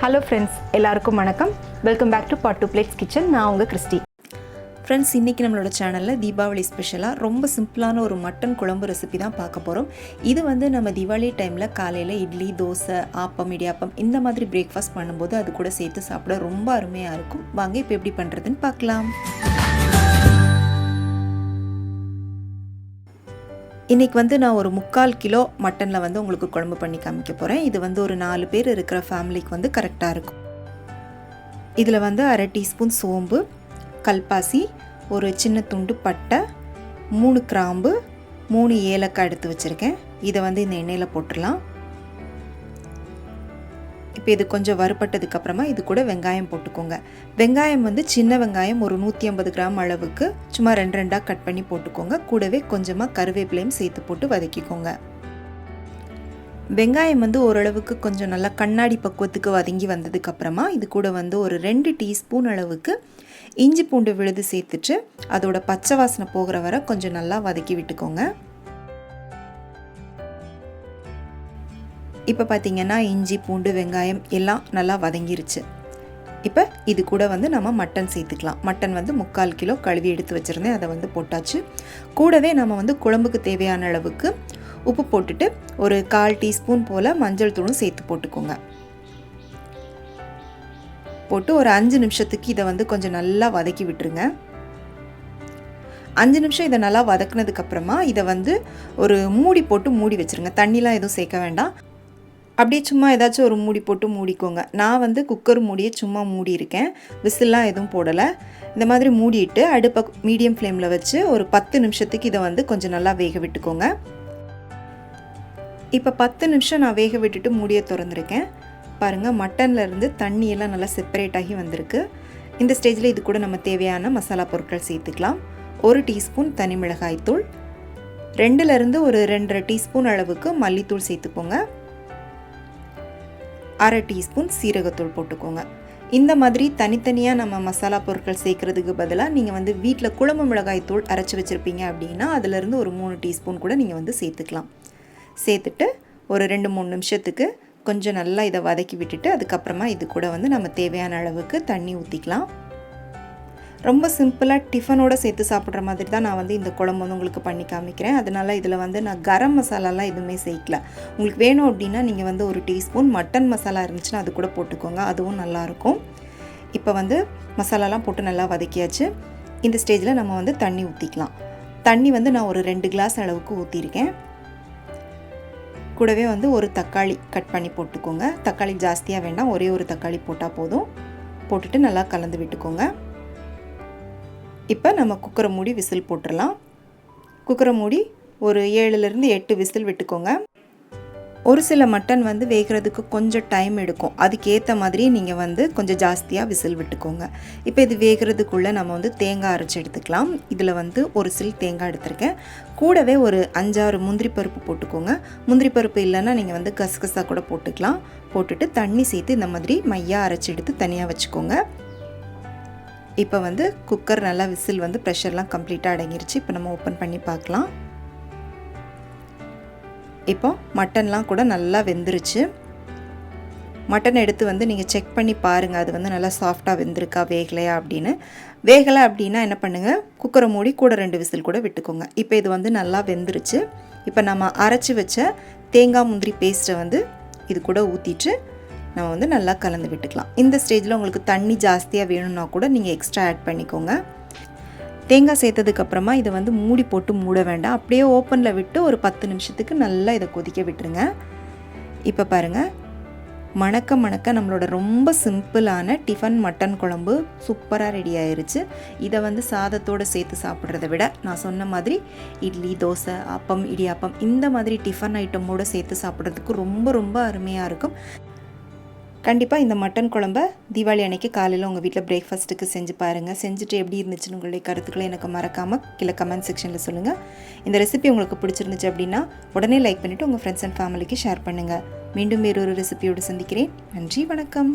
Hello friends, எல்லாருக்கும் வணக்கம். Welcome back to part 2 plates kitchen. நான் உங்கள் கிறிஸ்டி. ஃப்ரெண்ட்ஸ், இன்றைக்கி நம்மளோட சேனலில் தீபாவளி ஸ்பெஷலாக ரொம்ப சிம்பிளான ஒரு மட்டன் குழம்பு ரெசிபி தான் பார்க்க போகிறோம். இது வந்து நம்ம தீபாவளி டைமில் காலையில் இட்லி, தோசை, ஆப்பம், இடியாப்பம் இந்த மாதிரி பிரேக்ஃபாஸ்ட் பண்ணும்போது அது கூட சேர்த்து சாப்பிட ரொம்ப அருமையாக இருக்கும். வாங்க இப்போ எப்படி பண்ணுறதுன்னு பார்க்கலாம். இன்றைக்கி வந்து நான் ஒரு 3/4 கிலோ மட்டனில் வந்து உங்களுக்கு குழம்பு பண்ணி காமிக்க போகிறேன். இது வந்து ஒரு 4 பேர் இருக்கிற ஃபேமிலிக்கு வந்து கரெக்டாக இருக்கும். இதில் வந்து 1/2 டீஸ்பூன் சோம்பு, கல்பாசி, ஒரு சின்ன துண்டு பட்டை, 3 கிராம்பு, 3 ஏலக்காய் எடுத்து வச்சுருக்கேன். இதை வந்து இந்த எண்ணெயில் போட்டுடலாம். இப்போ இது கொஞ்சம் வறுபட்டதுக்கப்புறமா இது கூட வெங்காயம் போட்டுக்கோங்க. வெங்காயம் வந்து சின்ன வெங்காயம் ஒரு 150 கிராம் அளவுக்கு சும்மா 2 கட் பண்ணி போட்டுக்கோங்க. கூடவே கொஞ்சமாக கருவேப்பிலையும் சேர்த்து போட்டு வதக்கிக்கோங்க. வெங்காயம் வந்து ஓரளவுக்கு கொஞ்சம் நல்லா கண்ணாடி பக்குவத்துக்கு வதங்கி வந்ததுக்கப்புறமா இது கூட வந்து ஒரு 2 டீஸ்பூன் அளவுக்கு இஞ்சி பூண்டு விழுது சேர்த்துட்டு அதோட பச்சை வாசனை போகிற வரை கொஞ்சம் நல்லா வதக்கி விட்டுக்கோங்க. இப்போ பார்த்திங்கன்னா இஞ்சி பூண்டு வெங்காயம் எல்லாம் நல்லா வதங்கிருச்சு. இப்போ இது கூட வந்து நம்ம மட்டன் சேர்த்துக்கலாம். மட்டன் வந்து 3/4 கிலோ கழுவி எடுத்து வச்சுருந்தேன், அதை வந்து போட்டாச்சு. கூடவே நம்ம வந்து குழம்புக்கு தேவையான அளவுக்கு உப்பு போட்டுட்டு ஒரு 1/4 டீஸ்பூன் போல் மஞ்சள் தூளும் சேர்த்து போட்டுக்கோங்க. போட்டு ஒரு 5 நிமிஷத்துக்கு இதை வந்து கொஞ்சம் நல்லா வதக்கி விட்டுருங்க. 5 நிமிஷம் இதை நல்லா வதக்குனதுக்கப்புறமா இதை வந்து ஒரு மூடி போட்டு மூடி வச்சுருங்க. தண்ணிலாம் எதுவும் சேர்க்க வேண்டாம். அப்படியே சும்மா ஏதாச்சும் ஒரு மூடி போட்டு மூடிக்கோங்க. நான் வந்து குக்கர் மூடியை சும்மா மூடியிருக்கேன், விசில்லாம் எதுவும் போடலை. இந்த மாதிரி மூடிட்டு அடுப்பை மீடியம் ஃப்ளேமில் வச்சு ஒரு 10 நிமிஷத்துக்கு இதை வந்து கொஞ்சம் நல்லா வேக விட்டுக்கோங்க. இப்போ 10 நிமிஷம் நான் வேக விட்டுட்டு மூடியை திறந்துருக்கேன். பாருங்கள், மட்டன்லேருந்து தண்ணியெல்லாம் நல்லா செப்பரேட் ஆகி வந்திருக்கு. இந்த ஸ்டேஜில் இது கூட நம்ம தேவையான மசாலா பொருட்கள் சேர்த்துக்கலாம். 1 டீஸ்பூன் தனி மிளகாய் தூள், 2லேருந்து ஒரு 2.5 டீஸ்பூன் அளவுக்கு மல்லித்தூள் சேர்த்துக்கோங்க. 1/2 டீஸ்பூன் சீரகத்தூள் போட்டுக்கோங்க. இந்த மாதிரி தனித்தனியாக நம்ம மசாலா பொருட்கள் சேர்க்குறதுக்கு பதிலாக நீங்கள் வந்து வீட்டில் குழம்பு மிளகாய் தூள் அரைச்சி வச்சுருப்பீங்க அப்படின்னா அதிலேருந்து ஒரு 3 டீஸ்பூன் கூட நீங்கள் வந்து சேர்த்துக்கலாம். சேர்த்துட்டு ஒரு 2-3 நிமிஷத்துக்கு கொஞ்சம் நல்லா இதை வதக்கி விட்டுட்டு அதுக்கப்புறமா இது கூட வந்து நம்ம தேவையான அளவுக்கு தண்ணி ஊற்றிக்கலாம். ரொம்ப சிம்பிளாக டிஃபனோடு சேர்த்து சாப்பிட்ற மாதிரி தான் நான் வந்து இந்த குழம்பு வந்து உங்களுக்கு பண்ணி காமிக்கிறேன். அதனால் இதில் வந்து நான் கரம் மசாலாலாம் எதுவுமே சேர்க்கல. உங்களுக்கு வேணும் அப்படின்னா நீங்கள் வந்து ஒரு டீஸ்பூன் மட்டன் மசாலா இருந்துச்சுன்னா அது கூட போட்டுக்கோங்க, அதுவும் நல்லாயிருக்கும். இப்போ வந்து மசாலாலாம் போட்டு நல்லா வதக்கியாச்சு. இந்த ஸ்டேஜில் நம்ம வந்து தண்ணி ஊற்றிக்கலாம். தண்ணி வந்து நான் ஒரு 2 கிளாஸ் அளவுக்கு ஊற்றிருக்கேன். கூடவே வந்து ஒரு தக்காளி கட் பண்ணி போட்டுக்கோங்க. தக்காளி ஜாஸ்தியாக வேண்டாம், ஒரே ஒரு தக்காளி போட்டால் போதும். போட்டுட்டு நல்லா கலந்து விட்டுக்கோங்க. இப்போ நம்ம குக்கரை மூடி விசில் போட்டுடலாம். குக்கரை மூடி ஒரு 7லேருந்து 8 விசில் விட்டுக்கோங்க. ஒரு சில மட்டன் வந்து வேகிறதுக்கு கொஞ்சம் டைம் எடுக்கும், அதுக்கேற்ற மாதிரி நீங்கள் வந்து கொஞ்சம் ஜாஸ்தியாக விசில் விட்டுக்கோங்க. இப்போ இது வேகிறதுக்குள்ளே நம்ம வந்து தேங்காய் அரைச்சி எடுத்துக்கலாம். இதில் வந்து ஒரு சில் தேங்காய் எடுத்திருக்கேன். கூடவே ஒரு 5-6 முந்திரி பருப்பு போட்டுக்கோங்க. முந்திரி பருப்பு இல்லைன்னா நீங்கள் வந்து கசகசா கூட போட்டுக்கலாம். போட்டுட்டு தண்ணி சேர்த்து இந்த மாதிரி மையாக அரைச்சி எடுத்து தனியாக வச்சுக்கோங்க. இப்போ வந்து குக்கர் நல்லா விசில் வந்து ப்ரெஷர்லாம் கம்ப்ளீட்டாக அடங்கிருச்சு. இப்போ நம்ம ஓப்பன் பண்ணி பார்க்கலாம். இப்போ மட்டன்லாம் கூட நல்லா வெந்துருச்சு. மட்டன் எடுத்து வந்து நீங்கள் செக் பண்ணி பாருங்கள், அது வந்து நல்லா சாஃப்டாக வெந்திருக்கா வேகலையா அப்படின்னு. வேகலை அப்படின்னா என்ன பண்ணுங்கள், குக்கரை மூடி கூட 2 விசில் கூட விட்டுக்கோங்க. இப்போ இது வந்து நல்லா வெந்துருச்சு. இப்போ நம்ம அரைச்சி வச்ச தேங்காய் முந்திரி பேஸ்ட்டை வந்து இது கூட ஊற்றிட்டு நம்ம வந்து நல்லா கலந்து விட்டுக்கலாம். இந்த ஸ்டேஜில் உங்களுக்கு தண்ணி ஜாஸ்தியாக வேணும்னா கூட நீங்கள் எக்ஸ்ட்ரா ஆட் பண்ணிக்கோங்க. தேங்காய் சேர்த்ததுக்கப்புறமா இதை வந்து மூடி போட்டு மூட வேண்டாம், அப்படியே ஓப்பனில் விட்டு ஒரு 10 நிமிஷத்துக்கு நல்லா இதை கொதிக்க விட்டுருங்க. இப்போ பாருங்கள், மணக்க மணக்க நம்மளோட ரொம்ப சிம்பிளான டிஃபன் மட்டன் குழம்பு சூப்பராக ரெடி ஆயிருச்சு. இதை வந்து சாதத்தோடு சேர்த்து சாப்பிட்றத விட நான் சொன்ன மாதிரி இட்லி, தோசை, அப்பம், இடியாப்பம் இந்த மாதிரி டிஃபன் ஐட்டமோடு சேர்த்து சாப்பிட்றதுக்கு ரொம்ப ரொம்ப அருமையாக இருக்கும். கண்டிப்பாக இந்த மட்டன் குழம்பை தீபாவளி அன்னைக்கு காலையில் உங்கள் வீட்டில் பிரேக்ஃபாஸ்ட்டுக்கு செஞ்சு பாருங்கள். செஞ்சுட்டு எப்படி இருந்துச்சுன்னு உங்களுடைய கருத்துக்களை எனக்கு மறக்காமல் கீழே கமெண்ட் செக்ஷனில் சொல்லுங்கள். இந்த ரெசிபி உங்களுக்கு பிடிச்சிருந்துச்சு அப்படின்னா உடனே லைக் பண்ணிவிட்டு உங்கள் ஃப்ரெண்ட்ஸ் அண்ட் ஃபேமிலிக்கு ஷேர் பண்ணுங்கள். மீண்டும் வேறொரு ரெசிபியோடு சந்திக்கிறேன். நன்றி, வணக்கம்.